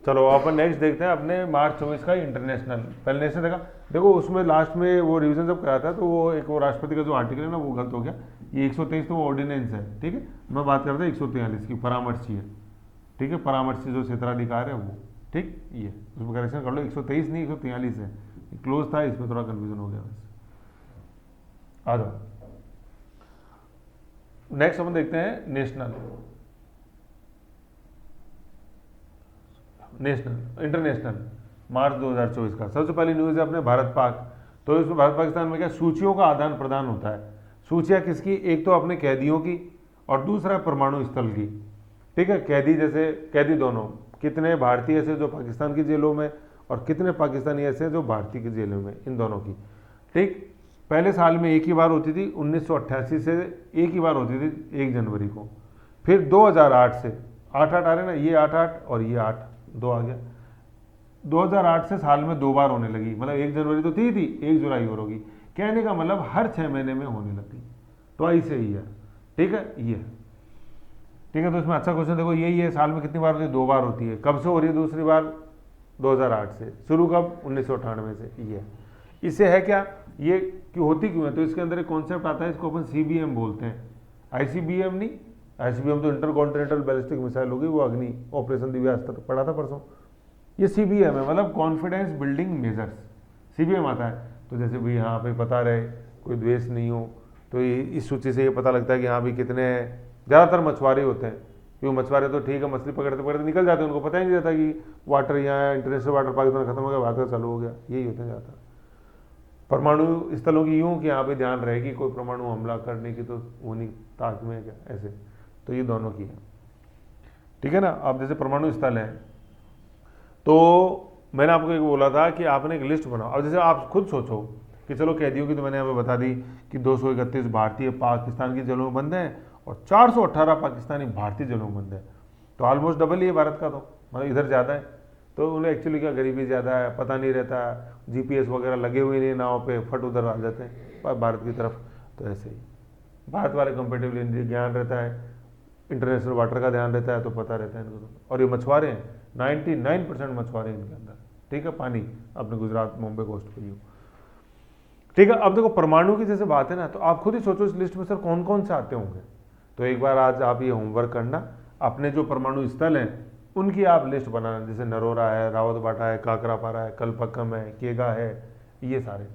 चलो अपन नेक्स्ट देखते हैं अपने मार्च 24 का इंटरनेशनल। पहले नेशनल देखा, देखो उसमें लास्ट में वो रिवीजन जब कराया था तो वो एक वो राष्ट्रपति का जो आर्टिकल है ना वो गलत हो गया। ये 123 तो वो ऑर्डिनेंस है, ठीक है। मैं बात करता हूँ 143 की, परामर्शी है, ठीक है, परामर्शी जो क्षेत्राधिकार है वो, ठीक। ये उसमें करेक्शन कर लो, 123 नहीं 143 है, क्लोज था, इसमें थोड़ा कन्फ्यूजन हो गया बस। आ जाओ नेक्स्ट अपन देखते हैं नेशनल, नेशनल इंटरनेशनल मार्च 2024 का। सबसे पहली न्यूज़ है अपने भारत पाक। तो इसमें भारत पाकिस्तान में क्या सूचियों का आदान प्रदान होता है। सूचियाँ किसकी, एक तो अपने कैदियों की और दूसरा परमाणु स्थल की, ठीक है। कैदी जैसे कैदी दोनों, कितने भारतीय ऐसे जो पाकिस्तान की जेलों में और कितने पाकिस्तानी ऐसे जो भारतीय की जेलों में, इन दोनों की, ठीक। पहले साल में एक ही बार होती थी, 1988 से एक ही बार होती थी 1 जनवरी को। फिर 2008 से 8-8 आ रहे ना, ये 8-8 और ये 8 2 आ गया। 2008 से साल में 2 बार होने लगी, मतलब 1 जनवरी तो थी 1 जुलाई और होगी। कहने का मतलब हर 6 महीने में होने लगी, तो ऐसे ही है, ठीक है। ये ठीक है, तो इसमें अच्छा क्वेश्चन देखो, यही है साल में कितनी बार होती है, 2 बार होती है। कब से हो रही है दूसरी बार, 2008 से। शुरू कब, 1998 से। ये इससे है क्या, ये क्यों होती क्यों है, तो इसके अंदर एक कॉन्सेप्ट आता है, इसको अपन CBM बोलते हैं। ICBM नहीं, ICBM तो इंटर कॉन्टिनेंटल बैलिस्टिक मिसाइल होगी, वो अग्नि ऑपरेशन दिव्यास्त्र पढ़ा था परसों। ये CBM है, मतलब कॉन्फिडेंस बिल्डिंग मेजर्स, CBM आता है। तो जैसे भी यहाँ पे पता रहे, कोई द्वेष नहीं हो, तो इस सूची से ये पता लगता है कि यहाँ भी कितने, ज़्यादातर मछुआरे होते हैं, क्योंकि मछुआरे तो ठीक है मछली पकड़ते पकड़ते निकल जाते हैं, उनको पता ही नहीं रहता कि वाटर यहाँ इंटरनेशनल वाटर पाकिस्तान खत्म हो गया, भारत का चालू हो गया, यही होते हैं ज़्यादातर। परमाणु स्थलों की यूँ कि यहाँ पे ध्यान रहे कि कोई परमाणु हमला करने की तो होनी ताक में क्या ऐसे, तो ये दोनों की है, ठीक है ना। अब जैसे परमाणु स्थल है, तो मैंने आपको एक बोला था कि आपने एक लिस्ट बनाओ। अब जैसे आप खुद सोचो कि चलो कैदियों की तो मैंने यहाँ पे बता दी कि 231 भारतीय पाकिस्तान की जेलों में बंद हैं और 418 पाकिस्तानी भारतीय जेलों में बंद है, तो ऑलमोस्ट डबल ही है भारत का, तो मतलब इधर ज़्यादा है। तो उन्हें एक्चुअली क्या, गरीबी ज़्यादा है, पता नहीं रहता, GPS वगैरह लगे हुए नहीं नाव पे, फट उधर आ जाते हैं भारत की तरफ। तो ऐसे ही भारत वाले कंपेटिवली ज्ञान रहता है, इंटरनेशनल वाटर का ध्यान रहता है, तो पता रहता है इनको। और ये मछुआरे हैं, 99% मछुआरे इनके अंदर, ठीक है। पानी अपने गुजरात मुंबई कोस्ट पर ही हो, ठीक है। अब देखो परमाणु की जैसे बात है ना, तो आप खुद ही सोचो इस लिस्ट में सर कौन कौन से आते होंगे। तो एक बार आज आप ये होमवर्क करना, अपने जो परमाणु स्थल हैं उनकी आप लिस्ट बनाना, जैसे नरोरा है, रावतबाटा है, काकरापारा है, कलपक्कम है, केगा है, ये सारे,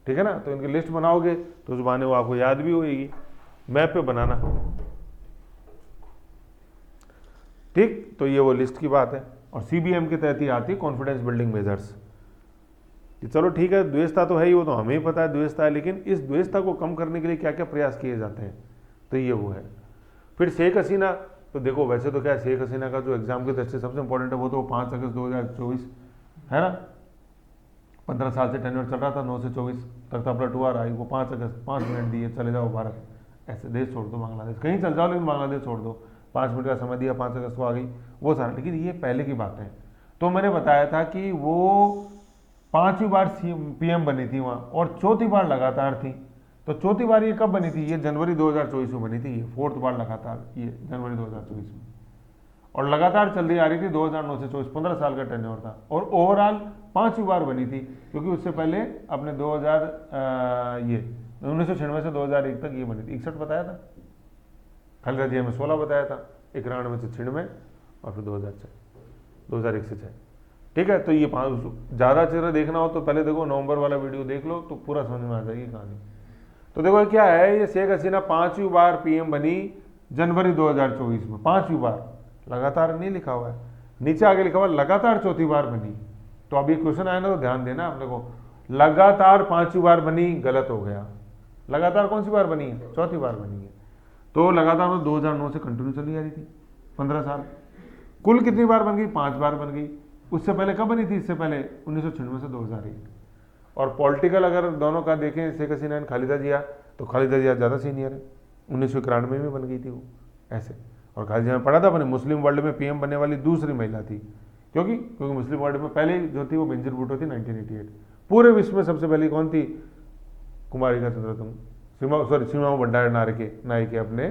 ठीक है ना। तो इनकी लिस्ट बनाओगे तो उस बहाने वो आपको याद भी होगी, मैप पे बनाना, ठीक। तो ये वो लिस्ट की बात है, और CBM के तहत ही आती है कॉन्फिडेंस बिल्डिंग मेजर्स, कि चलो ठीक है द्वेषता तो है ही, वो तो हमें ही पता है द्वेषता है, लेकिन इस द्वेषता को कम करने के लिए क्या क्या प्रयास किए जाते हैं, तो ये वो है। फिर शेख हसीना, तो देखो वैसे तो क्या शेख हसीना का जो एग्जाम की दृष्टि से सबसे इंपॉर्टेंट है वो तो 5 अगस्त 2024 है ना। 15 साल से टेन्योर चल रहा था, 9 से 24 तक था पलटवार आई, वो 5 अगस्त 5 मिनट दिए, चले जाओ भारत, ऐसे देश छोड़ दो, बांग्लादेश कहीं चल जाओ, लेकिन बांग्लादेश छोड़ दो, 5 मिनट का समय दिया, 5 अगस्त को आ गई, वो सारा। लेकिन ये पहले की बात है, तो मैंने बताया था कि वो 5वीं बार PM बनी थी वहाँ, और 4थी बार लगातार थी। तो 4थी बार ये कब बनी थी, ये जनवरी 2024 में बनी थी, ये 4th बार लगातार, ये जनवरी 2024 में, और लगातार चल रही आ रही थी 2009 से 24, 15 साल का टेन्योर था। और ओवरऑल 5वीं बार बनी थी, क्योंकि उससे पहले अपने 1996 से 2001 तक ये बनी थी। 61 बताया था, खालिदा जिया में 16 बताया था, 91 से 96 और फिर 2001 से 6, ठीक है। तो ये 5 ज़्यादा चेहरा देखना हो तो पहले देखो नवंबर वाला वीडियो देख लो, तो पूरा समझ में आ जाएगी कहानी। तो देखो क्या है, ये शेख हसीना 5वीं बार PM बनी जनवरी 2024 में, 5वीं बार, लगातार नहीं लिखा हुआ है, नीचे आगे लिखा हुआ लगातार 4थी बार बनी। तो अभी क्वेश्चन आया ना, तो ध्यान देना अपने को, लगातार 5वीं बार बनी गलत हो गया, लगातार कौन सी बार बनी है, 4थी बार बनी है। तो लगातार मतलब 2009 से कंटिन्यू चली आ रही थी 15 साल। कुल कितनी बार बन गई, 5 बार बन गई। उससे पहले कब बनी थी, इससे पहले 1996 से 2001। और पॉलिटिकल अगर दोनों का देखें, शेख हसीना एंड खालिदा जिया, तो खालिदा जिया ज़्यादा सीनियर है, 1991 में बन गई थी वो, ऐसे। और खालिदा जिया में पढ़ा था अपने, मुस्लिम वर्ल्ड में PM बनने वाली दूसरी महिला थी, क्योंकि मुस्लिम वर्ल्ड में पहले जो थी वो बेंजीर भुट्टो थी 1988। पूरे विश्व में सबसे पहले कौन थी, कुमारिका चंद्रतम, सीमा भंडार नायके अपने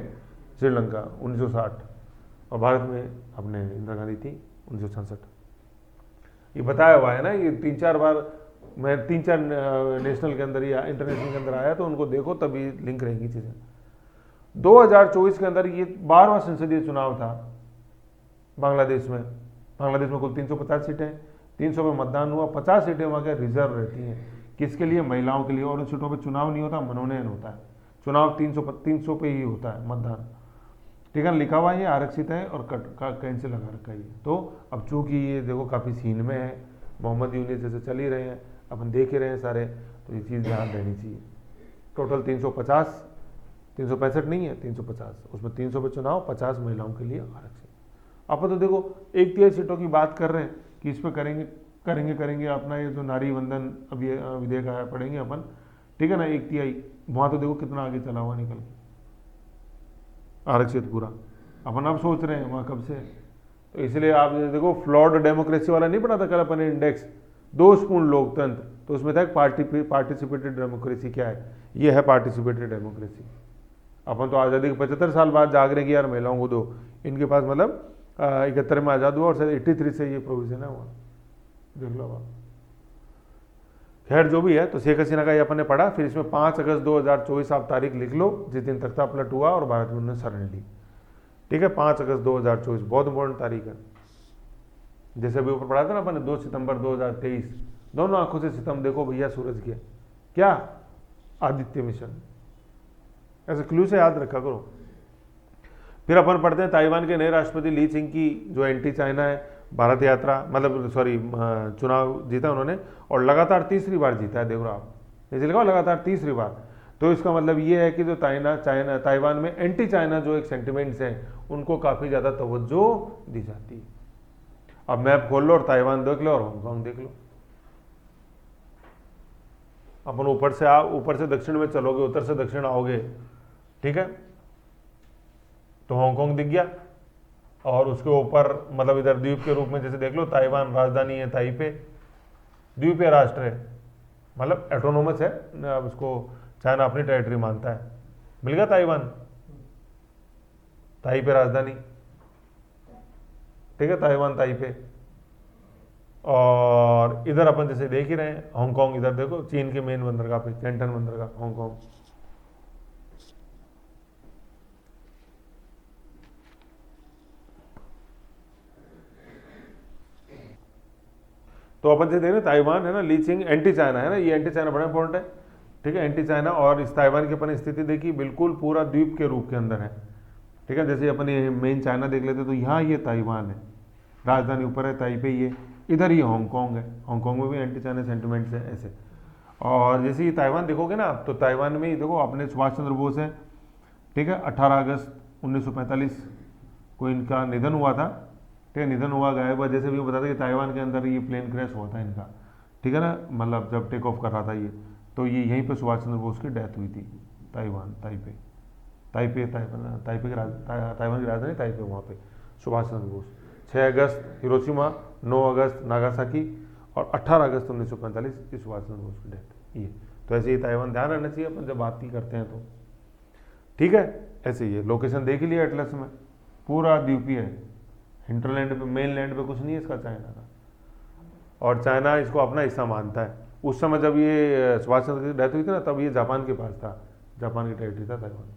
श्रीलंका 1960, और भारत में अपने इंदिरा गांधी थी 1966। ये बताया हुआ है ना, ये 3-4 बार मैं 3-4 नेशनल के अंदर या इंटरनेशनल के अंदर आया, तो उनको देखो तभी लिंक रहेगी चीज़ें। 2024 के अंदर ये 12वां संसदीय चुनाव था बांग्लादेश में। बांग्लादेश में कुल 350 सीटें हैं, 300 पे मतदान हुआ, 50 सीटें वहाँ के रिजर्व रहती हैं। किसके लिए? महिलाओं के लिए। और उन सीटों पे चुनाव नहीं होता, मनोनयन होता है। चुनाव 300 पे ही होता है मतदान, ठीक है। लिखा हुआ ये आरक्षित है और कट का कैंसिल लगा रखा है ये। तो अब चूंकि ये देखो काफ़ी सीन में है, मोहम्मद यूनिस जैसे चल ही रहे हैं, अपन देख ही रहे हैं सारे, तो ये चीज़ ध्यान रहनी चाहिए। टोटल 350, 365 नहीं है, 350, उसमें 300 पे चुनाव, 50 महिलाओं के लिए आरक्षित। अपन तो देखो 1/3 सीटों की बात कर रहे हैं कि इस पर करेंगे अपना ये जो नारी वंदन अभी विधेयक आया, पढ़ेंगे अपन, ठीक है ना। 1/3 वहाँ तो देखो कितना आगे चला हुआ निकल के आरक्षित पूरा। अपन अब सोच रहे हैं वहाँ कब से। तो इसलिए आप देखो फ्लॉड डेमोक्रेसी वाला नहीं पढ़ा था कल अपन ने इंडेक्स, 2 स्पून लोकतंत्र, तो उसमें था पार्टिसिपेटेड डेमोक्रेसी क्या है, ये है पार्टिसिपेटेड डेमोक्रेसी। अपन तो आज़ादी के 75 साल बाद जाग रहे हैं कि यार महिलाओं को दो, इनके पास मतलब 71 में आज़ाद हुआ और शायद 83 से ये प्रोविजन है वहाँ, देख लो आप। खैर जो भी है, तो शेख हसीना का ये अपन ने पढ़ा। फिर इसमें 5 अगस्त 2024 आप तारीख लिख लो, जिस दिन तख्ता पलट हुआ और भारत में उन्होंने शरण ली, ठीक है। 5 अगस्त 2024 बहुत इंपॉर्टेंट तारीख है। जैसे अभी ऊपर पढ़ा था ना अपन ने 2 सितंबर 2023, दोनों आंखों से सितम देखो भैया सूरज के, क्या आदित्य मिशन, ऐसे क्लू से याद रखा करो। फिर अपन पढ़ते हैं ताइवान के नए राष्ट्रपति ली चिंग की जो एंटी चाइना है भारत यात्रा, मतलब सॉरी चुनाव जीता उन्होंने, और लगातार तीसरी बार जीता है। देखो आप, जैसे लिखा लगातार तीसरी बार, तो इसका मतलब ये है कि जो ताइवान में एंटी चाइना जो एक सेंटिमेंट्स हैं उनको काफ़ी ज़्यादा तवज्जो दी जाती है। अब मैप खोल लो और ताइवान देख लो और हांगकांग देख लो। अपन ऊपर से दक्षिण में चलोगे, उत्तर से दक्षिण आओगे, ठीक है, तो हांगकांग दिख गया। और उसके ऊपर मतलब इधर द्वीप के रूप में जैसे देख लो, ताइवान राजधानी है ताइपे, द्वीपीय राष्ट्र है, मतलब एटोनोमस है, अब उसको चाइना अपनी टेरिटरी मानता है। मिल गया ताइवान, ताइपे राजधानी, ठीक है, ताइवान ताइपे। और इधर अपन जैसे देख ही रहे हैं हांगकांग, इधर देखो चीन के मेन बंदरगाह पे, कैंटन बंदरगाह हांगकांग। तो अपन से देख रहे ताइवान है ना, ली चिंग एंटी चाइना है ना, ये एंटी चाइना बड़ा इंपॉर्टेंट है, ठीक है, एंटी चाइना। और इस ताइवान की अपन स्थिति देखी बिल्कुल पूरा द्वीप के रूप के अंदर है, ठीक है। जैसे अपन ये मेन चाइना देख लेते तो यहाँ ये ताइवान है, राजधानी ऊपर है ताइपे, ये इधर ये हांगकांग है, हांगकांग में भी एंटी चाइना सेंटिमेंट्स है ऐसे। और जैसे ये ताइवान देखोगे ना, तो ताइवान में ही देखो अपने सुभाष चंद्र बोस है, ठीक है, 18 अगस्त 1945 को इनका निधन हुआ था, ठीक है, निधन हुआ गायब हुआ। जैसे भी वो बताते कि ताइवान के अंदर ये प्लेन क्रैश हुआ था इनका, ठीक है ना, मतलब जब टेक ऑफ कर रहा था ये, तो ये यहीं पे सुभाष चंद्र बोस की डेथ हुई थी। ताइवान ताइपे ताइवान की राजधानी ताइपे, वहाँ पे सुभाष चंद्र बोस। 6 अगस्त हिरोशिमा, 9 अगस्त नागासाकी और 18 अगस्त 1945 की सुभाष चंद्र बोस की डेथ ये। तो ऐसे ही ताइवान ध्यान रखना चाहिए अपन जब बात ही करते हैं तो, ठीक है। ऐसे ही है, लोकेशन देख ही लिया एटलस में, पूरा द्वीपीय है, हिंटरलैंड पे मेन लैंड पे कुछ नहीं है इसका चाइना का, और चाइना इसको अपना हिस्सा मानता है। उस समय जब ये सुभाष चंद्र की डेथ हुई थी ना, तब ये जापान के पास था, जापान की टेरिटरी था ताइवान।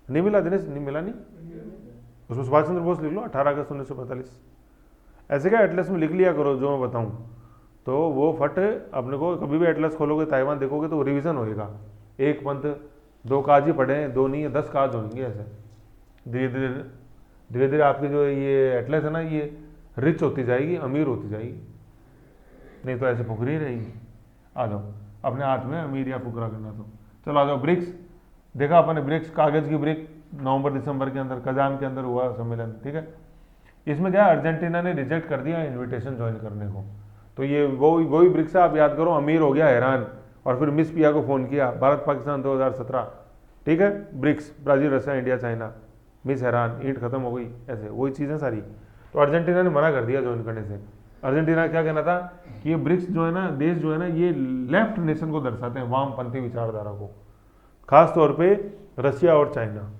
नहीं मिला दिनेश, नहीं मिला नहीं, उसमें सुभाष चंद्र बोस लिख लो 18 अगस्त 1945। ऐसे क्या एटलस में लिख लिया करो जो मैं बताऊँ, तो वो फट अपने को कभी भी एटलस खोलोगे ताइवान देखोगे तो रिविजन होएगा, एक पंथ 2 काज ही पढ़े, 2 नहीं है 10 काज होंगे ऐसे। धीरे धीरे आपकी जो ये एटलस है ना, ये रिच होती जाएगी, अमीर होती जाएगी, नहीं तो ऐसे फुकरी रहेगी। आ जाओ, अपने हाथ में अमीर या फुकरा करना। तो चलो आ जाओ, ब्रिक्स देखा अपने, ब्रिक्स कागज की ब्रिक नवंबर दिसंबर के अंदर कजान के अंदर हुआ सम्मेलन, ठीक है। इसमें क्या अर्जेंटीना ने रिजेक्ट कर दिया इन्विटेशन ज्वाइन करने को, तो ये वही ब्रिक्स आप याद करो, अमीर हो गया हैरान, और फिर मिस पिया को फ़ोन किया, भारत पाकिस्तान 2017, ठीक है, BRICS Brazil Russia India China, मिस हैरान, ईंट खत्म हो गई, ऐसे वही चीज़ें सारी। तो अर्जेंटीना ने मना कर दिया ज्वाइन करने से। अर्जेंटीना क्या कहना था कि ये ब्रिक्स जो है ना, देश जो है ना, ये लेफ्ट नेशन को दर्शाते हैं, वामपंथी विचारधारा को, खास तौर पे रशिया और चाइना।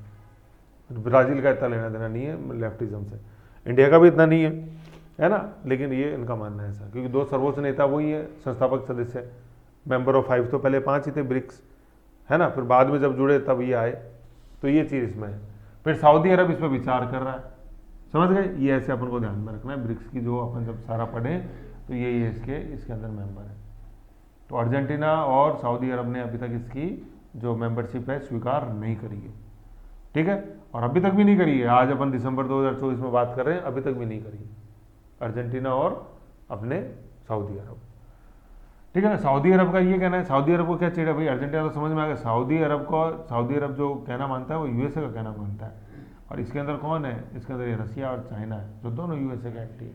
ब्राज़ील का इतना लेना देना नहीं है लेफ्टिज्म से, इंडिया का भी इतना नहीं है, है ना। लेकिन ये इनका मानना है ऐसा, क्योंकि दो सर्वोच्च नेता वही है, संस्थापक सदस्य, मेंबर ऑफ 5, तो पहले 5 ही थे ब्रिक्स, है ना, फिर बाद में जब जुड़े तब ये आए, तो ये चीज़ इसमें है। फिर सऊदी अरब इस पर विचार कर रहा है, समझ गए, ये ऐसे अपन को ध्यान में रखना है। ब्रिक्स की जो अपन जब सारा पढ़ें तो ये इसके अंदर मेंबर है। तो अर्जेंटीना और सऊदी अरब ने अभी तक इसकी जो मेंबरशिप है स्वीकार नहीं करी है, ठीक है, और अभी तक भी नहीं करी है। आज अपन दिसंबर 2024 में बात कर रहे हैं, अभी तक भी नहीं करी है अर्जेंटीना और अपने सऊदी अरब, ठीक है ना। सऊदी अरब का ये कहना है, सऊदी अरब को क्या चाहिए भाई, अर्जेंटीना तो समझ में आ गया, सऊदी अरब जो कहना मानता है वो यूएसए का कहना मानता है। और इसके अंदर कौन है, इसके अंदर ये रसिया और चाइना है, जो दोनों यूएसए का एंटी है,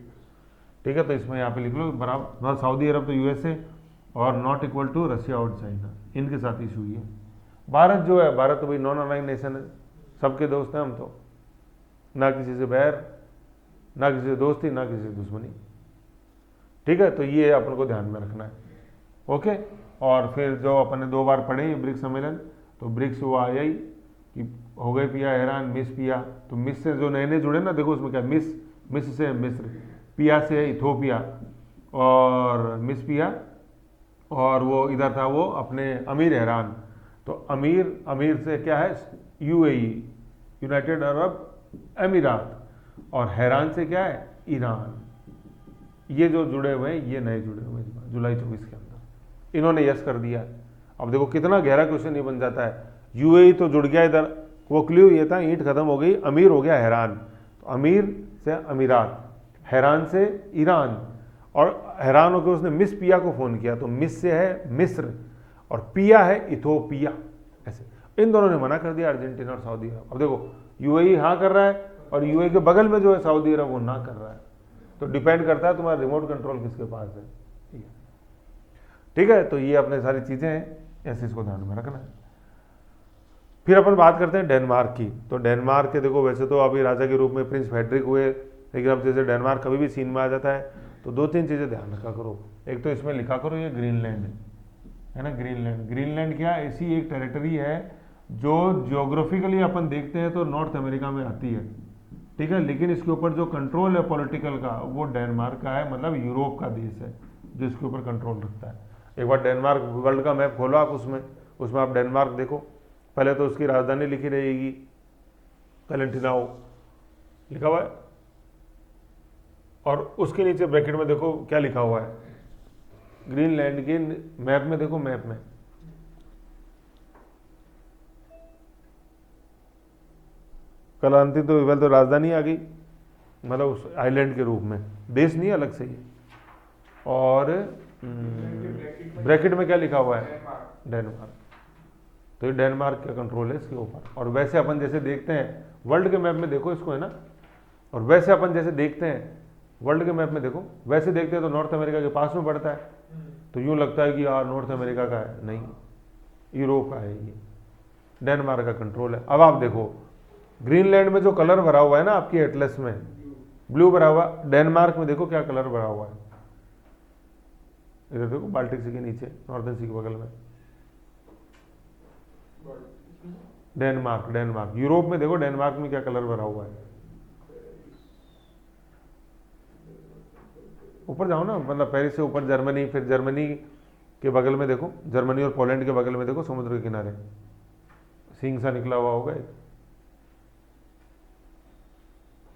ठीक है। तो इसमें यहाँ पे लिख लो बराबर, सऊदी अरब तो यूएसए और नॉट इक्वल टू रसिया और चाइना, इनके साथ इशू हुई है। भारत जो है, भारत तो भाई नॉन अलाइंड नेशन है, सबके दोस्त हैं हम तो, ना किसी से बैर, ना किसी से दोस्ती, ना किसी से दुश्मनी, ठीक है। तो ये अपन को ध्यान में रखना है, ओके। और फिर जो अपन ने 2 बार पढ़े ये ब्रिक्स सम्मेलन, तो ब्रिक्स हुआ आया ही कि हो गए पिया हैरान, मिस पिया, तो मिस से जो नए नए जुड़े ना, देखो उसमें क्या, मिस से मिस्र, पिया से है इथोपिया, और मिस पिया, और वो इधर था वो अपने अमीर हैरान, तो अमीर से क्या है यूएई, यूनाइटेड अरब अमीरात, और हैरान से क्या है ईरान। ये जो जुड़े हुए हैं ये नए जुड़े हुए हैं जुलाई 24 के अंदर, इन्होंने यस कर दिया। अब देखो कितना गहरा क्वेश्चन ये बन जाता है, यूएई तो जुड़ गया इधर, वो क्ल्यू ये था, ईंट खत्म हो गई, अमीर हो गया हैरान, तो अमीर से अमीरात, हैरान से ईरान, और हैरान होकर उसने मिस पिया को फ़ोन किया, तो मिस से है मिस्र और पिया है इथोपिया, ऐसे इन दोनों ने मना कर दिया, अर्जेंटीना और सऊदी अरब। अब देखो यूएई हाँ कर रहा है और यूएई के बगल में जो है सऊदी अरब वो ना कर रहा है, तो डिपेंड करता है तुम्हारा रिमोट कंट्रोल किसके पास है, ठीक है। तो ये अपने सारी चीज़ें हैं, ऐसे इसको ध्यान में रखना है। फिर अपन बात करते हैं डेनमार्क की। तो डेनमार्क के देखो वैसे तो अभी राजा के रूप में प्रिंस फ्रेडरिक हुए, लेकिन अब जैसे डेनमार्क कभी भी सीन में आ जाता है तो 2-3 चीज़ें ध्यान रखा करो। एक तो इसमें लिखा करो ये ग्रीनलैंड है ना, ग्रीनलैंड क्या ऐसी एक टेरिटरी है जो जियोग्राफिकली अपन देखते हैं तो नॉर्थ अमेरिका में आती है, ठीक है, लेकिन इसके ऊपर जो कंट्रोल है पॉलिटिकल का वो डेनमार्क का है, मतलब यूरोप का देश है जो इसके ऊपर कंट्रोल रखता है। एक बार डेनमार्क वर्ल्ड का मैप खोलो आप, उसमें आप डेनमार्क देखो, पहले तो उसकी राजधानी लिखी रहेगी कैलेंटिनाओ लिखा हुआ है, और उसके नीचे ब्रैकेट में देखो क्या लिखा हुआ है, ग्रीनलैंड के मैप में देखो, मैप में कलांती तो राजधानी आ गई, मतलब उस आइलैंड के रूप में, देश नहीं अलग से ही। और ब्रैकेट में क्या लिखा हुआ है, डेनमार्क, तो ये डेनमार्क का कंट्रोल है इसके ऊपर। और वैसे अपन जैसे देखते हैं वर्ल्ड के मैप में देखो इसको, है ना, और वैसे अपन जैसे देखते हैं वर्ल्ड के मैप में देखो, वैसे देखते हैं तो नॉर्थ अमेरिका के पास में पड़ता है, तो यूँ लगता है कि यार नॉर्थ अमेरिका का है, नहीं, यूरोप का है ये, डेनमार्क का कंट्रोल है। अब आप देखो ग्रीनलैंड में जो कलर भरा हुआ है ना आपकी एटलस में, ब्लू भरा हुआ, डेनमार्क में देखो क्या कलर भरा हुआ है, इधर देखो बाल्टिक सी के नीचे, नॉर्दर्न सी के बगल में डेनमार्क। यूरोप में देखो डेनमार्क में क्या कलर भरा हुआ है, ऊपर जाओ ना, मतलब पेरिस से ऊपर जर्मनी, फिर जर्मनी के बगल में देखो, जर्मनी और पोलैंड के बगल में देखो समुद्र के किनारे सींग सा निकला हुआ होगा,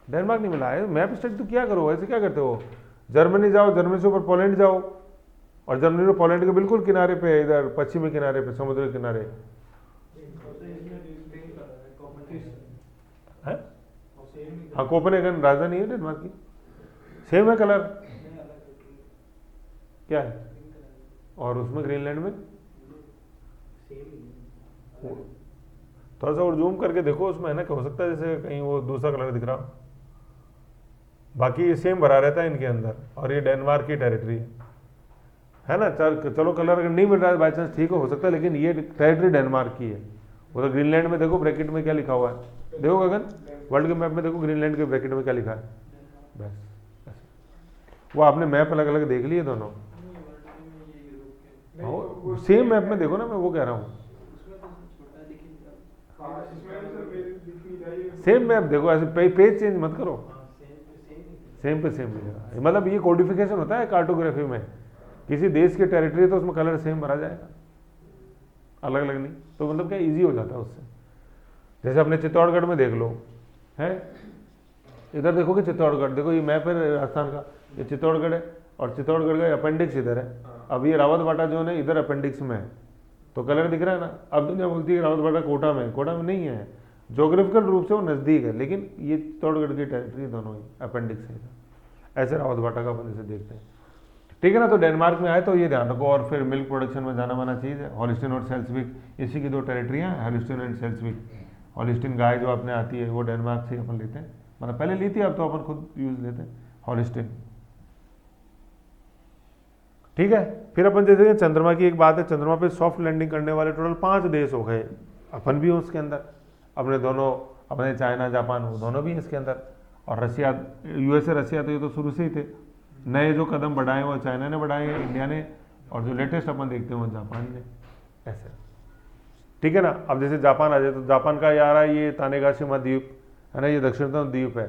डेनमार्क नहीं मिला है। मैप स्टडी तो क्या करो, ऐसे क्या करते हो, जर्मनी जाओ, जर्मनी से ऊपर पोलैंड जाओ, और जर्मनी और पोलैंड के बिल्कुल किनारे पे, इधर पश्चिमी किनारे पे, समुद्र के किनारे है। हाँ, कोपेनहेगन राजधानी है डेनमार्क की, सेम है कलर, क्या है, और उसमें ग्रीनलैंड में थोड़ा सा और जूम करके देखो उसमें, है ना, क्या हो सकता है जैसे कहीं वो दूसरा कलर दिख रहा हो, बाकी ये सेम भरा रहता है इनके अंदर, और ये डेनमार्क की टेरिटरी है ना। चलो कलर अगर नहीं मिल रहा है बाई चांस ठीक हो सकता है, लेकिन ये टेरिटरी डेनमार्क की है। उधर ग्रीनलैंड में देखो ब्रैकेट में क्या लिखा हुआ है, देखो गगन, वर्ल्ड के मैप में देखो ग्रीनलैंड के ब्रैकेट में क्या लिखा है, बस वो आपने मैप अलग अलग देख लिए दोनों, सेम मैप में देखो ना, मैं वो कह रहा हूँ सेम मैप देखो, ऐसे पेज चेंज मत करो, सेम पे सेम मिलेगा। मतलब ये कोडिफिकेशन होता है कार्टोग्राफी में, किसी देश की टेरिटरी तो उसमें कलर सेम भरा जाएगा, अलग अलग नहीं। तो मतलब क्या इजी हो जाता है उससे। जैसे अपने चित्तौड़गढ़ में देख लो, है इधर देखोगे चित्तौड़गढ़, देखो ये मैप है राजस्थान का, ये चित्तौड़गढ़ है और चित्तौड़गढ़ का अपेंडिक्स इधर है। अब ये रावत बाटा जो है इधर अपेंडिक्स में है, तो कलर दिख रहा है ना। अब दुनिया बोलती है रावत बाटा कोटा में, कोटा में नहीं है, जोग्राफिकल रूप से वो नज़दीक है, लेकिन ये चित्तौड़गढ़ की टेरिटरी दोनों ही अपेंडिक्स है। ऐसे रावत बाटा का अपन इसे देखते हैं, ठीक है ना। तो डेनमार्क में आए तो ये ध्यान रखो। और फिर मिल्क प्रोडक्शन में जाना माना चीज़ है, हॉलिस्टीन और सेल्सविक, इसी की दो टेरिटरियाँ हैं, हॉलिस्टीन एंड सेल्सविक। हॉलिस्टीन गाय जो अपने आती है वो डेनमार्क से अपन लेते हैं, मतलब पहले ली थी, अब तो अपन खुद यूज लेते हैं हॉलिस्टीन, ठीक है। फिर अपन जैसे चंद्रमा की एक बात है, चंद्रमा पे सॉफ्ट लैंडिंग करने वाले टोटल 5 देश हो गए, अपन भी हो उसके अंदर, अपने दोनों, अपने चाइना जापान वो दोनों भी हैं इसके अंदर, और रशिया, यूएसए रशिया तो ये तो शुरू से ही थे। नए जो कदम बढ़ाए वो चाइना ने बढ़ाए हैं, इंडिया ने, और जो लेटेस्ट अपन देखते हैं वो जापान ने, ऐसे, ठीक है ना। अब जैसे जापान आ जाए तो जापान का यार है ये तानेगाशिमा द्वीप है ना, ये दक्षिणतम द्वीप है।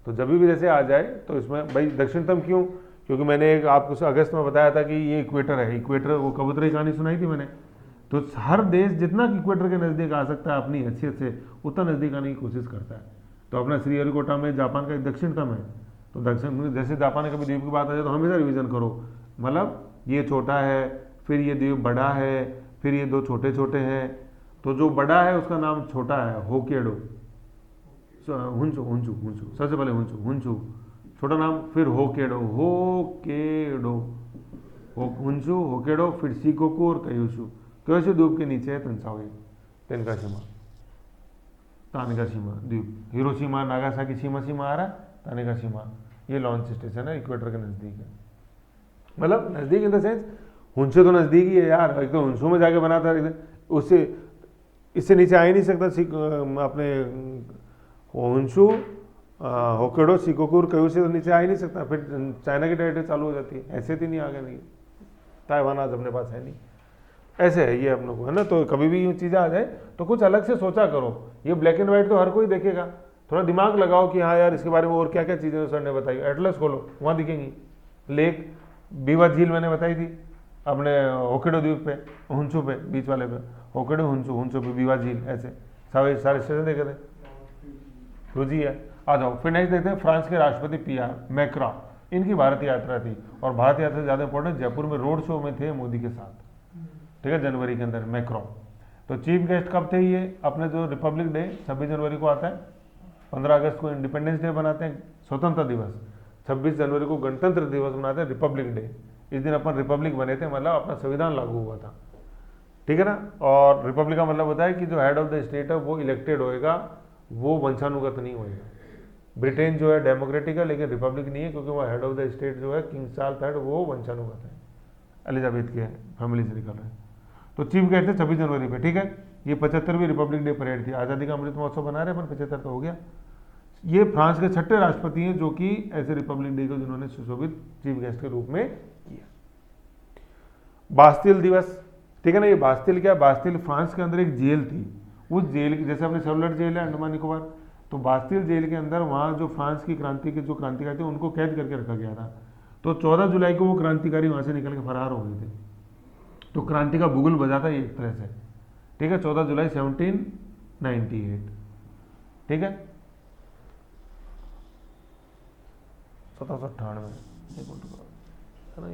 तो जब भी जैसे आ जाए तो इसमें भाई दक्षिणतम क्यों, क्योंकि मैंने एक आपको अगस्त में बताया था कि ये इक्वेटर है, इक्वेटर वो कबूतर की कहानी सुनाई थी मैंने। तो हर देश जितना इक्वेटर के नज़दीक आ सकता है अपनी हैसियत से उतना नज़दीक आने की कोशिश करता है। तो अपना श्रीहरिकोटा में जापान का दक्षिणतम है, तो दक्षिण जैसे जापान का कभी द्वीप की बात आ जाए तो हमेशा रिवीजन करो, मतलब ये छोटा है, फिर ये द्वीप बड़ा है, फिर ये दो छोटे छोटे हैं। तो जो बड़ा है उसका नाम छोटा है होक्काइडो, हुंचू हुंचू हुंचू, सबसे पहले हुंचू हुंचू छोटा नाम, फिर होक्काइडो होक्काइडो हुंचू होक्काइडो, फिर शिकोकू और क्यूशू। क्यूशू द्वीप के नीचे है तंसाई, तेनकाशिमा, तानेगाशिमा द्वीप, हिरोशिमा नागासाकी शिमा आ रहा, तानेगाशिमा ये लॉन्च स्टेशन है, इक्वेटर के नज़दीक है। मतलब नज़दीक इन द सेंस हुंचू तो नज़दीक ही है यार, एक तो हुंचू में जाके बना था, उससे इससे नीचे आ ही नहीं सकता। अपने हुंचू होक्काइडो शिकोकू और क्यूशू तो नीचे आ ही नहीं सकता, फिर चाइना की टेरिटरी चालू हो जाती है, ऐसे तो नहीं आगे नहीं, ताइवान आज अपने पास है नहीं, ऐसे है ये अपनों को, है ना। तो कभी भी यूँ चीज़ें आ जाए तो कुछ अलग से सोचा करो, ये ब्लैक एंड व्हाइट तो हर कोई देखेगा, थोड़ा दिमाग लगाओ कि हाँ यार इसके बारे में और क्या क्या चीज़ें सर ने बताई। एटलस खोलो, वहाँ दिखेंगी। लेक बीवा झील मैंने बताई थी अपने होक्काइडो द्वीप पे, हुंचू पे, बीच वाले पे, होक्काइडो हुंचू, हुंचू पे बीवा झील, ऐसे सारे स्टेशन देखे थे, रुचि है। आ जाओ फिर नेक्स्ट देखते हैं, फ्रांस के राष्ट्रपति पीआर मैक्रा, इनकी भारत यात्रा थी, और भारत यात्रा से ज़्यादा इंपॉर्टेंट जयपुर में रोड शो में थे मोदी के साथ, ठीक है, जनवरी के अंदर मैक्रो। तो चीफ गेस्ट कब थे ये, अपने जो रिपब्लिक डे 26 जनवरी को आता है, 15 अगस्त को इंडिपेंडेंस डे बनाते हैं, स्वतंत्रता दिवस, 26 जनवरी को गणतंत्र दिवस मनाते हैं, रिपब्लिक डे। इस दिन अपन रिपब्लिक बने थे, मतलब अपना संविधान लागू हुआ था, ठीक है ना। और रिपब्लिक का मतलब होता है कि जो हेड ऑफ द स्टेट है वो इलेक्टेड होएगा, वो वंशानुगत नहीं होएगा। ब्रिटेन जो है डेमोक्रेटिक है लेकिन रिपब्लिक नहीं है, क्योंकि वो हेड ऑफ द स्टेट जो है किंग चार्ल्स III वो वंशानुगत है, एलिजाबेथ के फैमिली से निकल रहे हैं। तो चीफ गेस्ट थे 26 जनवरी पे, ठीक है। ये 75वीं रिपब्लिक डे परेड थी, आज़ादी का अमृत महोत्सव बना रहे हैं, 75 तो हो गया। ये फ्रांस के 6ठे राष्ट्रपति हैं जो कि ऐसे रिपब्लिक डे को जिन्होंने सुशोभित चीफ गेस्ट के रूप में किया। बास्तिल दिवस, ठीक है ना। ये बास्तिल क्या, बास्तिल फ्रांस के अंदर एक जेल थी, उस जेल की, जैसे अपने सेलुलर जेल है अंडमान निकोबार, तो बास्तिल जेल के अंदर वहाँ जो फ्रांस की क्रांति के जो क्रांतिकारी थे उनको कैद करके रखा गया था। तो 14 जुलाई को वो क्रांतिकारी वहाँ से निकल के फरार हो गए थे। तो क्रांति का बुगुल बजा था ये एक तरह से, ठीक है, 14 जुलाई 1798, ठीक है, 1798 है ना,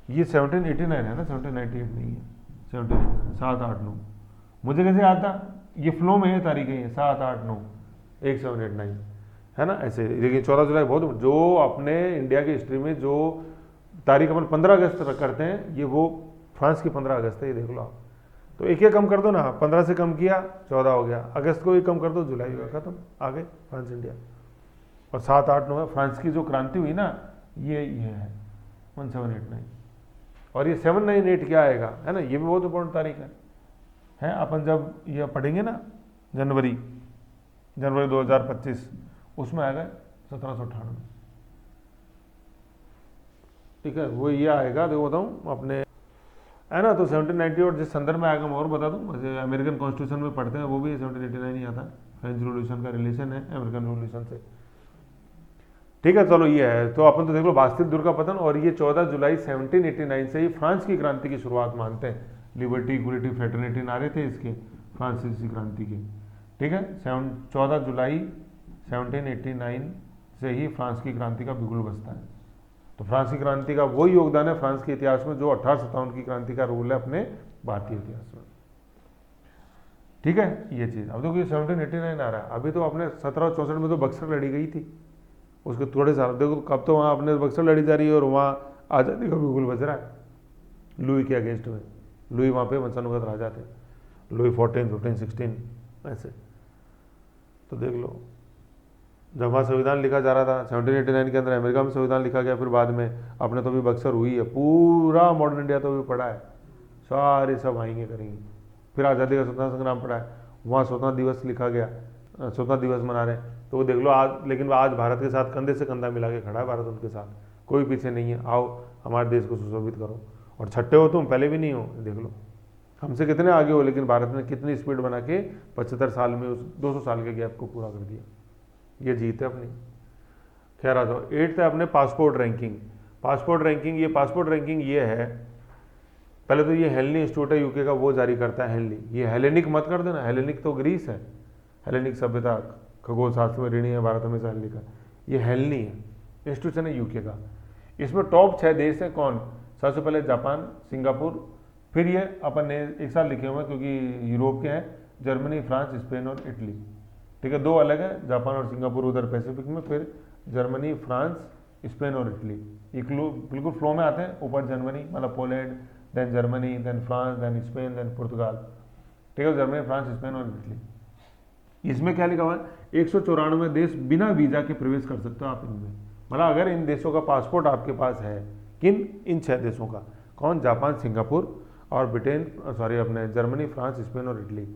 ये 1789 है ना, 1798 नहीं है, 1789, 789, मुझे कैसे याद था, ये फ्लो में है तारीखें, ये 789 1789 है ना, ऐसे। लेकिन 14 जुलाई बहुत, जो अपने इंडिया की हिस्ट्री में जो तारीख अपन 15 अगस्त करते हैं, ये वो फ्रांस की 15 अगस्त है, ये देख लो आप। तो एक कम कर दो ना, 15 से कम किया 14 हो गया, अगस्त को एक कम कर दो, जुलाई का खत्म, आ गए फ्रांस इंडिया। और 789 फ्रांस की जो क्रांति हुई ना, ये है 1789, और ये 798 क्या आएगा, है ना, ये भी बहुत इंपॉर्टेंट तारीख है। अपन जब ये पढ़ेंगे ना जनवरी 2025, उसमें आएगा 1798, ठीक है, वो ये आएगा, देखो बताऊँ अपने, है ना। तो 1790, और जिस संदर्भ में आएगा मैं और बता दूँ, जैसे अमेरिकन कॉन्स्टिट्यूशन में पढ़ते हैं वो भी 1789 ही आता है, फ्रेंच रिवॉल्यूशन का रिलेशन है अमेरिकन रिवॉल्यूशन से, ठीक है, चलो ये है। तो अपन तो देख लो बास्तिल दुर्ग का पतन, और ये 14 जुलाई 1789 से ही फ्रांस की क्रांति की शुरुआत मानते हैं। लिबर्टी, इक्वलिटी, फ्रेटर्निटी नारे थे इसके फ्रांसीसी क्रांति के। ठीक है, 14 जुलाई 1789 से ही फ्रांस की क्रांति का बिगुल बसता है। तो फ्रांस की क्रांति का वही योगदान है फ्रांस के इतिहास में जो 1857 की क्रांति का रोल है अपने भारतीय इतिहास में। ठीक है, ये चीज़। अब देखो ये 1789 आ रहा है, अभी तो अपने 1764 में तो बक्सर लड़ी गई थी, उसके थोड़े साल देखो कब तो वहाँ अपने बक्सर लड़ी जा रही है और वहाँ आज़ादी का बिगुल बज रहा है लुई के अगेंस्ट में। लुई वहाँ पे वंशानुगत राजा थे, लुई 14, 15, 16 ऐसे। तो देख लो जब वहाँ संविधान लिखा जा रहा था 1789 के अंदर, अमेरिका में संविधान लिखा गया, फिर बाद में अपने तो भी बक्सर हुई है, पूरा मॉडर्न इंडिया तो भी पड़ा है, सारे सब आएंगे करेंगे। फिर आज़ादी का स्वतंत्रता संग्राम पड़ा है, वहाँ स्वतंत्रता दिवस लिखा गया, स्वतंत्रता दिवस मना रहे हैं। तो वो देख लो आज, लेकिन आज भारत के साथ कंधे से कंधा मिला के खड़ा है भारत उनके साथ, कोई पीछे नहीं है। आओ हमारे देश को सुशोभित करो, और छठे हो तुम, पहले भी नहीं हो। देख लो हमसे कितने आगे हो, लेकिन भारत ने कितनी स्पीड बना के 75 साल में उस 200 साल के गैप को पूरा कर दिया। ये जीत है अपनी। खैर आ जाओ, 8th है अपने पासपोर्ट रैंकिंग। पासपोर्ट रैंकिंग, ये पासपोर्ट रैंकिंग ये है, पहले तो ये हेलनी इंस्टीट्यूट है यूके का, वो जारी करता है हेलनी। ये हेलेनिक मत कर देना, हेलेनिक तो ग्रीस है, हेलेनिक सभ्यता खगोल शास्त्र में ऋणी है भारत हमेशा लिखा। ये हेलनी है, इंस्टीट्यूशन है यूके का। इसमें टॉप 6 देश हैं कौन? सबसे पहले जापान, सिंगापुर, फिर ये अपन ने एक साथ लिखे हुए हैं क्योंकि यूरोप के हैं, जर्मनी, फ्रांस, स्पेन और इटली। ठीक है, 2 अलग है, जापान और सिंगापुर उधर पैसिफिक में, फिर जर्मनी, फ्रांस, स्पेन और इटली। ये बिल्कुल फ्लो में आते हैं, ऊपर जर्मनी मतलब Poland, then Germany, then France, then Spain, then पुर्तगाल। ठीक है, जर्मनी, फ्रांस, स्पेन और इटली। इसमें क्या लिखा हुआ है? 194 देश बिना वीजा के प्रवेश कर सकते हो आप इनमें। मतलब अगर इन देशों का पासपोर्ट आपके पास है, किन? इन 6 देशों का। कौन? जापान, सिंगापुर और ब्रिटेन, सॉरी अपने जर्मनी, फ्रांस, स्पेन और इटली।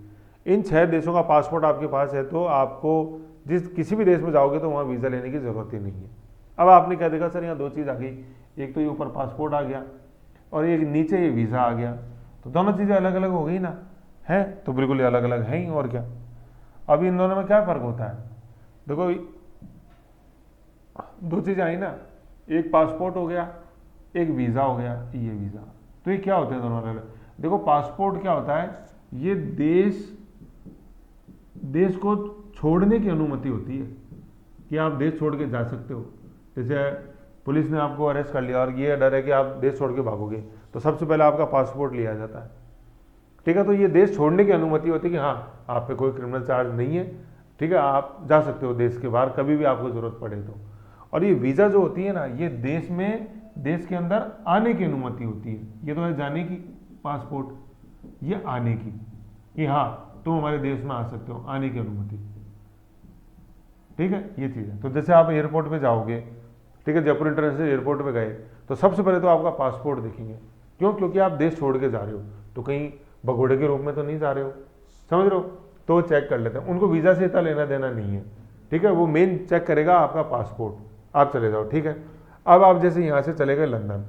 इन 6 देशों का पासपोर्ट आपके पास है तो आपको जिस किसी भी देश में जाओगे तो वहाँ वीज़ा लेने की ज़रूरत ही नहीं है। अब आपने क्या देखा सर, यहाँ 2 चीज़ आ गई, एक तो ये ऊपर पासपोर्ट आ गया और एक नीचे ये वीज़ा आ गया, तो दोनों चीज़ें अलग अलग हो गई ना, है तो बिल्कुल ये अलग अलग है ही, और क्या। अब इन दोनों में क्या फ़र्क होता है? देखो 2 चीज़ें आई ना, एक पासपोर्ट हो गया, एक वीज़ा हो गया, ये वीज़ा। तो ये क्या होते हैं दोनों अलग? देखो पासपोर्ट क्या होता है, ये देश को छोड़ने की अनुमति होती है कि आप देश छोड़ के जा सकते हो। जैसे पुलिस ने आपको अरेस्ट कर लिया और ये डर है कि आप देश छोड़ के भागोगे, तो सबसे पहले आपका पासपोर्ट लिया जाता है। ठीक है, तो ये देश छोड़ने की अनुमति होती है कि हाँ आप पे कोई क्रिमिनल चार्ज नहीं है, ठीक है, आप जा सकते हो देश के बाहर कभी भी आपको ज़रूरत पड़े तो। और ये वीज़ा जो होती है ना, ये देश के अंदर आने की अनुमति होती है। ये तो है जाने की पासपोर्ट, ये आने की, कि हाँ तुम हमारे देश में आ सकते हो, आने की अनुमति। ठीक है, ये चीज़ है। तो जैसे आप एयरपोर्ट पे जाओगे, ठीक है, जयपुर इंटरनेशनल एयरपोर्ट पे गए तो सबसे पहले तो आपका पासपोर्ट देखेंगे। क्यों? क्योंकि आप देश छोड़ के जा रहे हो, तो कहीं भगोड़े के रूप में तो नहीं जा रहे हो, समझ रहे हो, तो वो चेक कर लेते हैं। उनको वीज़ा से इतना लेना देना नहीं है। ठीक है, वो मेन चेक करेगा आपका पासपोर्ट, आप चले जाओ। ठीक है, अब आप जैसे यहाँ से चले गए लंदन,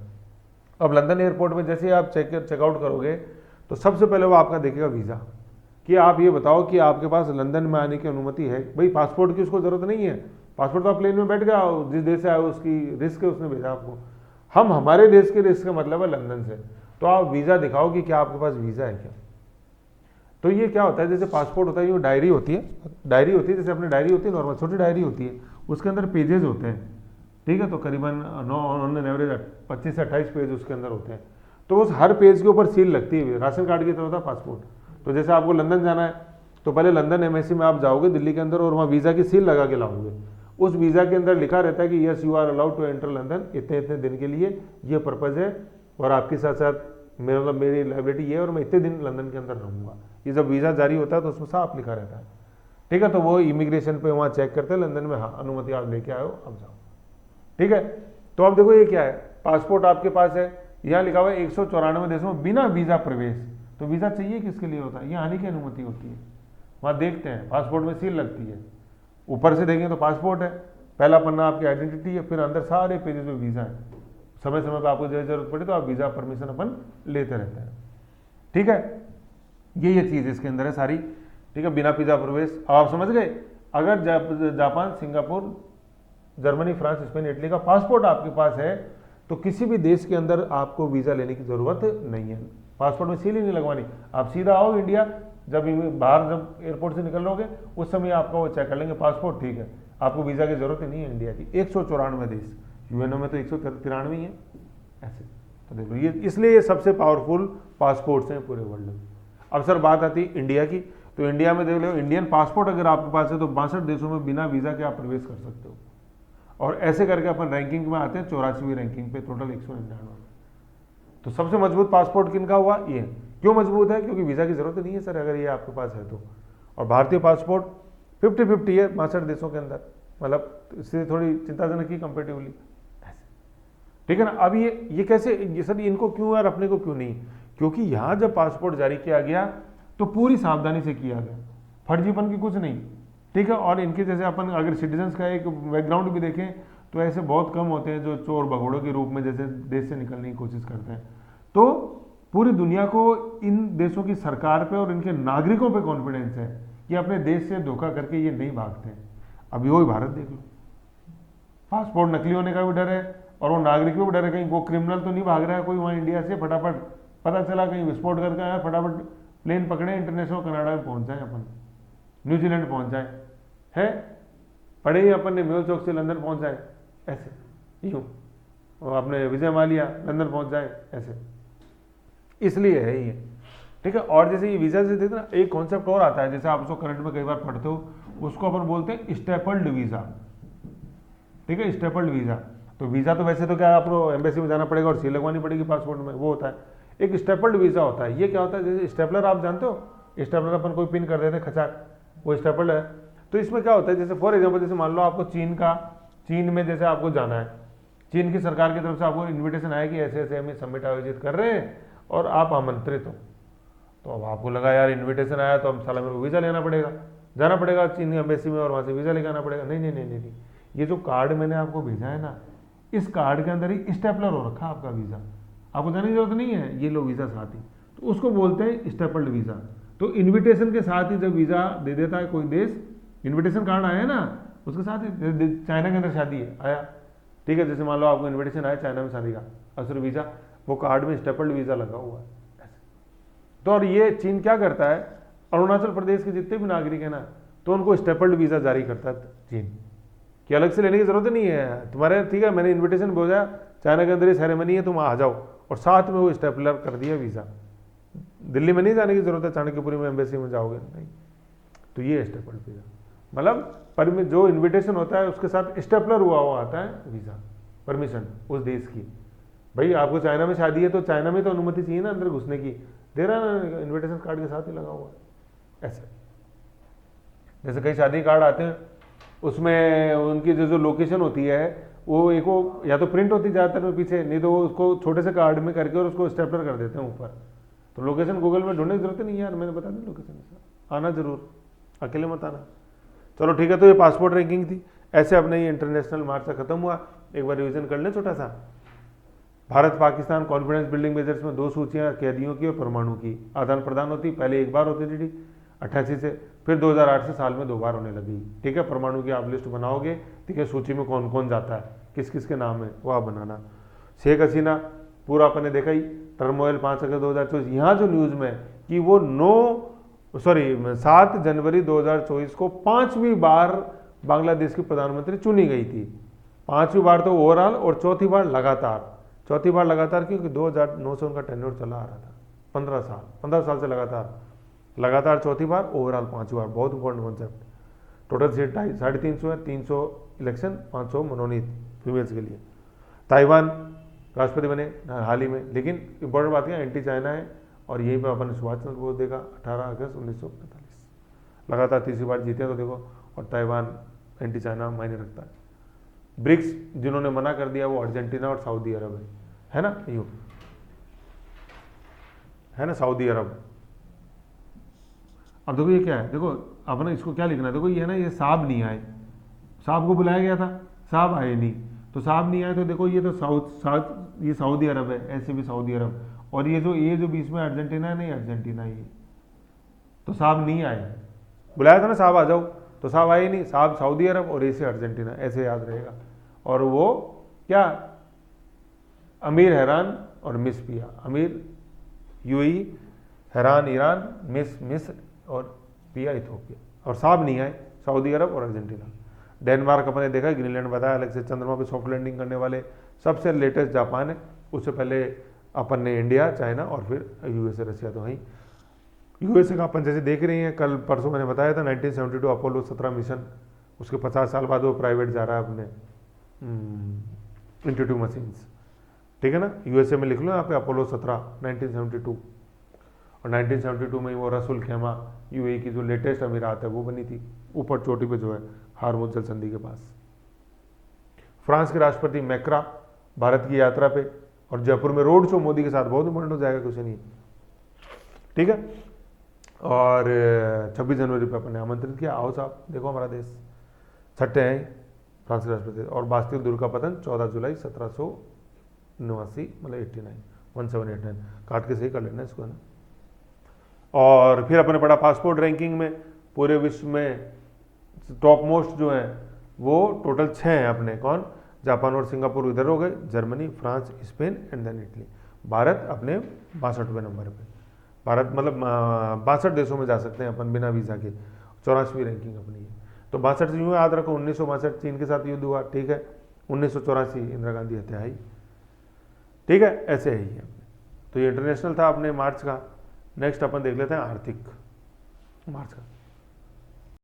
अब लंदन एयरपोर्ट में जैसे आप चेकआउट करोगे तो सबसे पहले वो आपका देखेगा वीज़ा, कि आप ये बताओ कि आपके पास लंदन में आने की अनुमति है। भाई पासपोर्ट की उसको ज़रूरत नहीं है, पासपोर्ट तो आप प्लेन में बैठ गया, जिस देश से आए उसकी रिस्क है, उसने भेजा आपको। हम हमारे देश के रिस्क का मतलब है लंदन से, तो आप वीज़ा दिखाओ कि क्या आपके पास वीज़ा है क्या। तो ये क्या होता है, जैसे पासपोर्ट होता है, ये डायरी होती है, जैसे अपनी डायरी होती है नॉर्मल, छोटी डायरी होती है, उसके अंदर पेजेस होते हैं। ठीक है, तो करीबन ऑन एन एवरेज 25 से 28 पेज उसके अंदर होते हैं। तो उस हर पेज के ऊपर सील लगती है, राशन कार्ड की तरह होता है पासपोर्ट। तो जैसे आपको लंदन जाना है तो पहले लंदन एम्बेसी में आप जाओगे दिल्ली के अंदर, और वहाँ वीज़ा की सील लगा के लाओगे। उस वीज़ा के अंदर लिखा रहता है कि yes you are allowed to enter London, इतने इतने दिन के लिए, ये पर्पज़ है, और आपके साथ साथ मेरी लाइबिलिटी ये है, और मैं इतने दिन लंदन के अंदर रहूँगा। ये जब वीज़ा जारी होता है तो उसमें साफ लिखा रहता है। ठीक है, तो वो इमिग्रेशन पे वहाँ चेक करते हैं लंदन में, हाँ अनुमति आप लेके आए हो, अब जाओ। ठीक है, तो अब देखो ये क्या है, पासपोर्ट आपके पास है, यहाँ लिखा हुआ है 194 देशों में बिना वीज़ा प्रवेश। तो वीज़ा चाहिए किसके लिए होता है? ये आने की अनुमति होती है। वहाँ देखते हैं पासपोर्ट में सील लगती है, ऊपर से देखेंगे तो पासपोर्ट है, पहला पन्ना आपकी आइडेंटिटी है, फिर अंदर सारे पेजेस में वीज़ा है। समय समय पर आपको जरूरत पड़े तो आप वीज़ा परमिशन अपन लेते रहते हैं। ठीक है, ये चीज़ इसके अंदर है सारी। ठीक है, बिना वीज़ा प्रवेश। अब आप समझ गए, अगर Japan, Singapore, Germany, France, Spain, Italy का पासपोर्ट आपके पास है तो किसी भी देश के अंदर आपको वीज़ा लेने की ज़रूरत नहीं है। पासपोर्ट में सील ही नहीं लगवानी, आप सीधा आओ इंडिया, जब बाहर जब एयरपोर्ट से निकल लोगे उस समय आपका वो चेक कर लेंगे पासपोर्ट ठीक है, आपको वीज़ा की ज़रूरत ही नहीं है इंडिया की। 194 देश, यूएनओ में तो 193 ही है ऐसे। तो देखो ये इसलिए ये सबसे पावरफुल पासपोर्ट्स हैं पूरे वर्ल्ड में। अब सर बात आती है इंडिया की, तो इंडिया में देख लो इंडियन पासपोर्ट अगर आपके पास है तो 62 देशों में बिना वीज़ा के आप प्रवेश कर सकते हो। और ऐसे करके अपन रैंकिंग में आते हैं 84वीं रैंकिंग पे, टोटल 199। तो सबसे मजबूत पासपोर्ट किनका हुआ? ये। क्यों मजबूत है? क्योंकि वीज़ा की ज़रूरत नहीं है सर अगर ये आपके पास है तो। और भारतीय पासपोर्ट 50-50 है 62 देशों के अंदर, मतलब इससे थोड़ी चिंताजनक ही कंपेटिवली, ठीक है ना। अब ये कैसे, ये सर इनको क्यों और अपने को क्यों नहीं? क्योंकि यहाँ जब पासपोर्ट जारी किया गया तो पूरी सावधानी से किया गया, फर्जीपन की कुछ नहीं, ठीक है। और इनके जैसे अपन अगर सिटीजन्स का एक बैकग्राउंड भी देखें तो ऐसे बहुत कम होते हैं जो चोर भगोड़ों के रूप में जैसे देश से निकलने की कोशिश करते हैं। तो पूरी दुनिया को इन देशों की सरकार पे और इनके नागरिकों पे कॉन्फिडेंस है कि अपने देश से धोखा करके ये नहीं भागते हैं। अभी वही भारत देख लो, पासपोर्ट नकली होने का भी डर है और वो नागरिक भी डर है, कहीं वो क्रिमिनल तो नहीं भाग रहा है कोई वहाँ इंडिया से, फटाफट पता चला कहीं विस्फोट करके आया, फटाफट प्लेन पकड़े इंटरनेशनल कनाडा में पहुँच जाए, अपन न्यूजीलैंड पहुँच जाए, है पड़े ही अपन ने मेल चौक से लंदन पहुँच जाए ऐसे यूँ, और आपने विजय माल्या लंदन पहुँच जाए ऐसे, इसलिए है ये, ठीक है। और जैसे ये वीज़ा से देखते ना, एक कॉन्सेप्ट और आता है जैसे आप उसको करंट में कई बार पढ़ते हो, उसको अपन बोलते हैं स्टेपल्ड वीज़ा, ठीक है। स्टेपल्ड वीज़ा, तो वीज़ा तो वैसे तो क्या आपको एम्बेसी में जाना पड़ेगा और सील लगवानी पड़ेगी पासपोर्ट में, वो होता है। एक स्टेपल्ड वीज़ा होता है, ये क्या होता है, जैसे स्टेपलर आप जानते हो, स्टेपलर अपन कोई पिन कर देते हैं खचाक, वो स्टेपल्ड है। तो इसमें क्या होता है, जैसे फॉर एग्जाम्पल जैसे मान लो आपको चीन में जैसे आपको जाना है, चीन की सरकार की तरफ से आपको इन्विटेशन आया कि ऐसे ऐसे हम समिट आयोजित कर रहे हैं और आप आमंत्रित हो। तो अब आपको लगा यार इन्विटेशन आया तो अब साला मेरे को वीज़ा लेना पड़ेगा, जाना पड़ेगा चीन एम्बेसी में और वहाँ से वीज़ा लेकर आना पड़ेगा। नहीं नहीं नहीं नहीं, ये जो कार्ड मैंने आपको भेजा है ना, इस कार्ड के अंदर ही स्टेपलर हो रखा आपका वीज़ा, आपको जाने की जरूरत नहीं है, ये लो वीज़ा साथ ही, तो उसको बोलते हैं स्टेपल्ड वीज़ा। तो इन्विटेशन के साथ ही जब वीज़ा दे देता है कोई देश, इन्विटेशन कार्ड आया है ना उसके साथ ही, चाइना के अंदर शादी है आया, ठीक है, जैसे मान लो आपको इन्विटेशन आया चाइना में शादी का, असुर वीज़ा, वो कार्ड में स्टेपल्ड वीज़ा लगा हुआ है ऐसे। तो और ये चीन क्या करता है, अरुणाचल प्रदेश के जितने भी नागरिक हैं ना, तो उनको स्टेपल्ड वीज़ा जारी करता है चीन, कि अलग से लेने की जरूरत नहीं है तुम्हारे, ठीक है, मैंने इन्विटेशन भेजा, चाइना के अंदर ये सेरेमनी है, तुम आ जाओ, और साथ में वो स्टेपलर कर दिया वीज़ा। दिल्ली में नहीं जाने की जरूरत है, चाणक्यपुरी में एम्बेसी में जाओगे नहीं। तो ये स्टेपल्ड वीज़ा, मतलब पर में जो इन्विटेशन होता है उसके साथ स्टेपलर हुआ आता है वीज़ा, परमिशन उस देश की। भाई आपको चाइना में शादी है तो चाइना में तो अनुमति चाहिए ना अंदर घुसने की, दे रहा है ना, इन्विटेशन कार्ड के साथ ही लगा हुआ है ऐसे। जैसे कई शादी कार्ड आते हैं उसमें उनकी जो लोकेशन होती है वो एक वो या तो प्रिंट होती ज़्यादातर में पीछे, नहीं तो वो उसको छोटे से कार्ड में करके और उसको स्टेपलर कर देते हैं ऊपर। तो लोकेशन गूगल में ढूंढने की जरूरत नहीं है यार, मैंने बता दी लोकेशन, आना जरूर, अकेले मत आना। चलो ठीक है, तो ये पासपोर्ट रैंकिंग थी। ऐसे अपने ये इंटरनेशनल मार्च खत्म हुआ, एक बार रिवीजन कर लें छोटा सा। Bharat Pakistan confidence building measures में 2 सूचियां कैदियों की और परमाणु की आदान प्रदान होती, पहले एक बार होती थी 88 से, फिर 2008 से साल में 2 बार होने लगी, ठीक है। परमाणु की आप लिस्ट बनाओगे, ठीक है, सूची में कौन कौन जाता है, किस किस के नाम है वो आप बनाना। शेख हसीना पूरा अपने देखा ही, टर्मोइल 5 अगस्त 2024, यहाँ जो न्यूज़ में कि वो 7 जनवरी 2024 को 5वीं बार बांग्लादेश की प्रधानमंत्री चुनी गई थी। 5वीं बार तो ओवरऑल और चौथी बार लगातार क्योंकि 2009 से उनका टेन्योर चला आ रहा था, 15 साल से लगातार चौथी बार, ओवरऑल 5वीं बार। बहुत इंपॉर्टेंट कॉन्सेप्ट। टोटल सीट 350 है, 300 इलेक्शन, 500 मनोनीत फीमेल्स के लिए। ताइवान राष्ट्रपति बने हाल ही में, लेकिन इंपॉर्टेंट बात है एंटी चाइना है, और यहीं पर अपन सुभाष चंद्र बोस देखा 18 अगस्त 1945, लगातार तीसरी बार जीते तो देखो, और ताइवान एंटी चाइना मायने रखता है। ब्रिक्स जिन्होंने मना कर दिया वो अर्जेंटीना और सऊदी अरब है ना, यूँ है ना, सऊदी अरब। अब देखो ये क्या है, देखो अपने इसको क्या लिखना है, देखो ये है ना, ये साहब नहीं आए, साहब को बुलाया गया था, साहब आए नहीं, तो साहब नहीं आए तो देखो ये तो ये सऊदी अरब है, ऐसे भी सऊदी अरब, और ये जो बीच में अर्जेंटीना है, नहीं अर्जेंटीना ये, तो साहब नहीं आए, बुलाया था ना साहब आ जाओ, तो साहब आए नहीं, साहब सऊदी अरब और ऐसे अर्जेंटीना, ऐसे याद रहेगा। और वो क्या, अमीर हैरान और मिस पिया। अमीर यूएई, हैरान ईरान, मिस मिस्र और पिया इथोपिया। और साहब नहीं आए, सऊदी अरब और अर्जेंटीना। डेनमार्क अपने देखा, ग्रीनलैंड बताया अलग से, चंद्रमा पे सॉफ्ट लैंडिंग करने वाले सबसे लेटेस्ट जापान है, उससे पहले अपन ने इंडिया, चाइना और फिर यूएसए, रशिया तो वहीं। यूएसए का अपन जैसे देख रहे हैं, कल परसों मैंने बताया था 1972 अपोलो 17 मिशन, उसके 50 साल बाद वो प्राइवेट जा रहा है अपने इंटू मशीन्स, ठीक है ना। यूएसए में लिख लो यहाँ पे अपोलो 17 1972, और 1972 में ही वो रसूल खेमा यूएई की जो लेटेस्ट अमीरात है वो बनी थी, ऊपर चोटी पे जो है हार्मुज जल संधि के पास। फ्रांस के राष्ट्रपति मैक्रा भारत की यात्रा पे, और जयपुर में रोड शो मोदी के साथ, बहुत इंपॉर्टेंट हो जाएगा, कुछ नहीं, ठीक है। और 26 जनवरी पे अपन ने आमंत्रित किया, आओ साहब देखो हमारा देश। छठे हैं फ्रांस के राष्ट्रपति। और बास्तिल दुर्ग का पतन 14 जुलाई 1789, मतलब 1789, काट के सही कर लेना इसको, है ना। और फिर अपने पढ़ा पासपोर्ट रैंकिंग में पूरे विश्व में टॉप मोस्ट जो है वो टोटल 6 हैं अपने, कौन, जापान और सिंगापुर इधर हो गए, Germany, France, Spain and then Italy. Bharat अपने 62वें नंबर पे। भारत मतलब 62 देशों में जा सकते हैं अपन बिना वीज़ा के, 84वीं रैंकिंग अपनी है। तो 62 से यूँ याद रखो, 1962 चीन के साथ युद्ध हुआ, ठीक है, 1984 इंदिरा गांधी हत्या आई, ठीक है, ऐसे ही है। तो ये इंटरनेशनल था अपने मार्च का। नेक्स्ट अपन देख लेते हैं आर्थिक मार्च का।